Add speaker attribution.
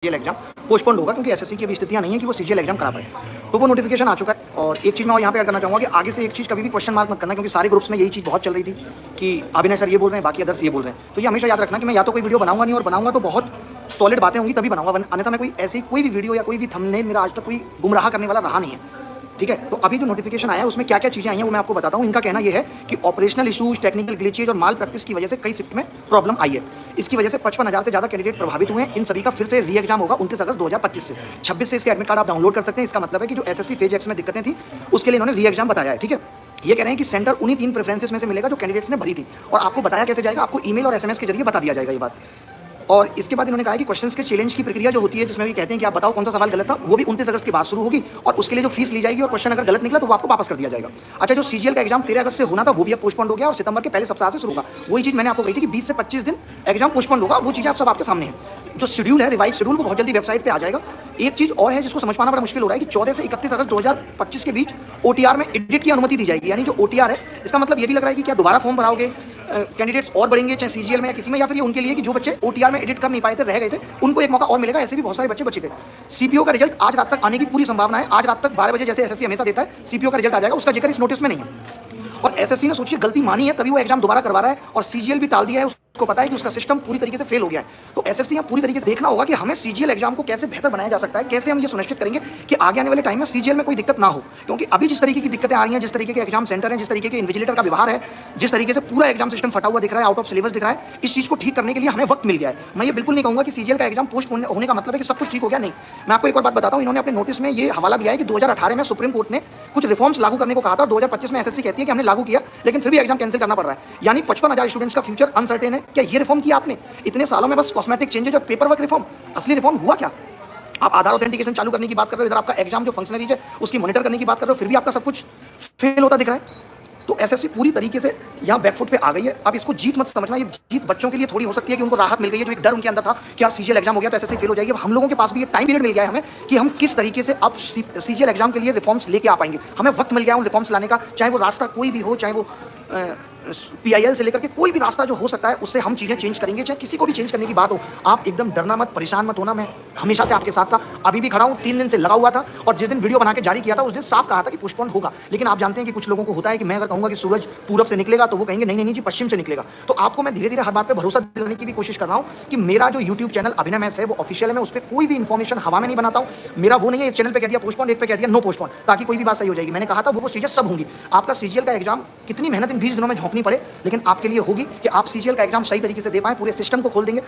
Speaker 1: CGL exam postponed होगा क्योंकि SSC की अभी स्थितियां नहीं है कि वो सीजीएल एग्जाम करा पाए। तो वो नोटिफिकेशन आ चुका है। और एक चीज़ मैं और यहाँ पे ऐड करना चाहूँगा कि आगे से एक चीज़ कभी भी क्वेश्चन मार्क मत करना, क्योंकि सारे ग्रुप्स में यही चीज़ बहुत चल रही थी कि अभिनय सर ये बोल रहे हैं, बाकी अदर्स ये बोल रहे हैं। तो ये हमेशा याद रखना कि मैं या तो कोई वीडियो बनाऊंगा नहीं, और बनाऊंगा तो बहुत सॉलिड बातें होंगी तभी बनाऊंगा, अन्यथा मैं कोई ऐसी कोई भी वीडियो या कोई भी थंबनेल मेरा आज तक कोई गुमराह करने वाला रहा नहीं है। ठीक है, तो अभी जो नोटिफिकेशन आया है उसमें क्या क्या चीज़ें आई हैं वो मैं आपको बताता हूँ। इनका कहना यह है कि ऑपरेशनल इशूज, टेक्निकल ग्लिचेज और माल प्रैक्टिस की वजह से कई शिफ्ट में प्रॉब्लम आई है। इसकी वजह से 55,000 से ज़्यादा कैंडिडेट प्रभावित हुए हैं। इन सभी का फिर से री एग्जाम होगा 29 अगस्त 2025 से। 26 से इसके एडमिट कार्ड आप डाउनलोड कर सकते हैं। इसका मतलब है कि जो एसएससी फेज एक्स में दिक्कतें थी उसके लिए इन्होंने री एग्जाम बताया है। ठीक है, ये कह रहे हैं कि सेंटर उन्हीं 3 प्रेफरेंसेस में से मिलेगा जो कैंडिडेट्स ने भरी थी, और आपको बताया कैसे जाएगा, आपको ईमेल और एसएमएस के जरिए बता दिया जाएगा ये बात। और इसके बाद इन्होंने कहा कि क्वेश्चंस के चैलेंज की प्रक्रिया जो होती है, जिसमें भी कहते हैं कि आप बताओ कौन सा सवाल गलत था, वो भी 29 अगस्त के बाद शुरू होगी, और उसके लिए जो फीस ली जाएगी, और क्वेश्चन अगर गलत निकला तो वो आपको वापस कर दिया जाएगा। अच्छा, जो सीजीएल का एग्जाम 13 अगस्त से होना था वो भी अब पोस्टपोन्ड हो गया, और सितंबर के पहले सप्ताह से शुरू होगा। वही चीज़ मैंने आपको कही थी कि 20 से 25 दिन एग्जाम पोस्टपोन्ड होगा, वो चीज़ें आप सब आपके सामने हैं। जो शेड्यूल है, रिवाइज शेड्यूल, वो बहुत जल्दी वेबसाइट पे आ जाएगा। एक चीज़ और है जिसको समझ पाना बड़ा मुश्किल हो रहा है कि 14 से 31 अगस्त 2025 के बीच ओटीआर में एडिट की अनुमति दी जाएगी। यानी जो ओटीआर है, इसका मतलब ये भी लग रहा है कि क्या दोबारा फॉर्म भराओगे, कैंडिडेट्स और बढ़ेंगे चाहे सीजीएल में या किसी में, या फिर ये उनके लिए कि जो बच्चे ओटीआर में एडिट कर नहीं पाए थे, रह गए थे, उनको एक मौका और मिलेगा। ऐसे भी बहुत सारे बच्चे बचे थे। सीपीओ का रिजल्ट आज रात तक आने की पूरी संभावना है। आज रात तक 12 बजे, जैसे एसएससी हमेशा देता है, सीपीओ का रिजल्ट आ जाएगा। उसका जिक्र इस नोटिस में नहीं है। और एसएससी ने सोचिए गलती मानी है, तभी वो एग्जाम दोबारा करवा रहा है, और सीजीएल भी टाल दिया है। उसको पता है कि उसका सिस्टम पूरी तरीके से फेल हो गया है। तो एसएससी पूरी तरीके से देखना होगा कि हमें सीजीएल एग्जाम को कैसे बेहतर बनाया जा सकता है, कैसे हम ये सुनिश्चित करेंगे कि आगे आने वाले टाइम में सीजीएल में कोई दिक्कत ना हो। क्योंकि अभी जिस तरीके की दिक्कतें आ रही हैं, जिस तरीके के एग्जाम सेंटर हैं, जिस तरीके के इन्विजिलेटर का व्यवहार है, जिस तरीके से पूरा एग्जाम सिस्टम फटा हुआ दिख रहा है, आउट ऑफ सिलेबस दिख रहा है, इस चीज़ को ठीक करने के लिए हमें वक्त मिल गया है। मैं ये बिल्कुल नहीं कहूँगा कि सीजीएल का एग्जाम पोस्ट होने का मतलब है कि सब कुछ ठीक हो गया, नहीं। मैं आपको एक और बात बताता हूँ। इन्होंने अपने नोटिस में ये हवाला दिया है कि 2018 में सुप्रीम कोर्ट ने कुछ रिफॉर्म्स लागू करने को कहा था, और 2025 में एसएससी कहती है कि हमने लागू किया, लेकिन फिर भी एग्जाम कैंसिल करना पड़ रहा है। यानी 55,000 स्टूडेंट्स का फ्यूचर अनसर्टेन है। क्या ये रिफॉर्म किया आपने इतने सालों में? बस कॉस्मेटिक चेंजेज और पेपर वर्क रिफॉर्म। असली रिफॉर्म हुआ क्या? आप आधार ऑथेंटिकेशन चालू करने की बात कर रहे हो, इधर आपका एग्जाम जो फंक्शनरीज है उसकी मॉनिटर करने की बात कर रहे हो, फिर भी आपका सब कुछ फेल होता दिख रहा है। तो एसएससी पूरी तरीके से यहाँ बैकफुट पे आ गई है। अब इसको जीत मत समझना। ये जीत बच्चों के लिए थोड़ी हो सकती है कि उनको राहत मिल गई है। जो एक डर उनके अंदर था कि यार सीजीएल एग्जाम हो गया तो एसएससी फेल हो जाएगी, हम लोगों के पास भी ये टाइम पीरियड मिल गया है हमें कि हम किस तरीके से अब सीजीएल एग्जाम के लिए रिफॉर्म्स लेके आ पाएंगे। हमें वक्त मिल गया उन रिफॉर्म्स लाने का, चाहे वो रास्ता कोई भी हो, चाहे वो पीआईएल से लेकर के कोई भी रास्ता जो हो सकता है उससे हम चीज़ें चेंज करेंगे। चाहे किसी को भी चेंज करने की बात हो, आप एकदम डरना मत, परेशान मत होना। मैं हमेशा से आपके साथ था, अभी भी खड़ा हूँ। 3 दिन से लगा हुआ था, और जिस दिन वीडियो बना के जारी किया था उस दिन साफ कहा था कि पोस्टपोन होगा। लेकिन आप जानते हैं कि कुछ लोगों को होता है कि मैं अगर कहूँगा कि सूरज पूरब से निकलेगा तो वो कहेंगे नहीं नहीं जी पश्चिम से निकलेगा। तो आपको मैं धीरे धीरे हर बात पर भरोसा दिलाने की भी कोशिश कर रहा हूँ कि मेरा जो यूट्यूब चैनल अभिनय मैथ्स है वो ऑफिशियल है। मैं उस पर कोई भी इन्फॉर्मेशन हवा में नहीं बनाता हूँ। मेरा वो नहीं है एक चैनल पर कह दिया पोस्टपोन, एक पे कह दिया नो पोस्टपोन, ताकि कोई भी बात सही हो जाएगी। मैंने कहा था वो चीज़ें सब होंगी। आपका सीजीएल का एग्जाम कितनी मेहनत इन 20 दिनों में झोंकनी पड़े, लेकिन आपके लिए होगी कि आप सीजीएल का एग्जाम सही तरीके से दे पाएं। पूरे सिस्टम को खोल देंगे।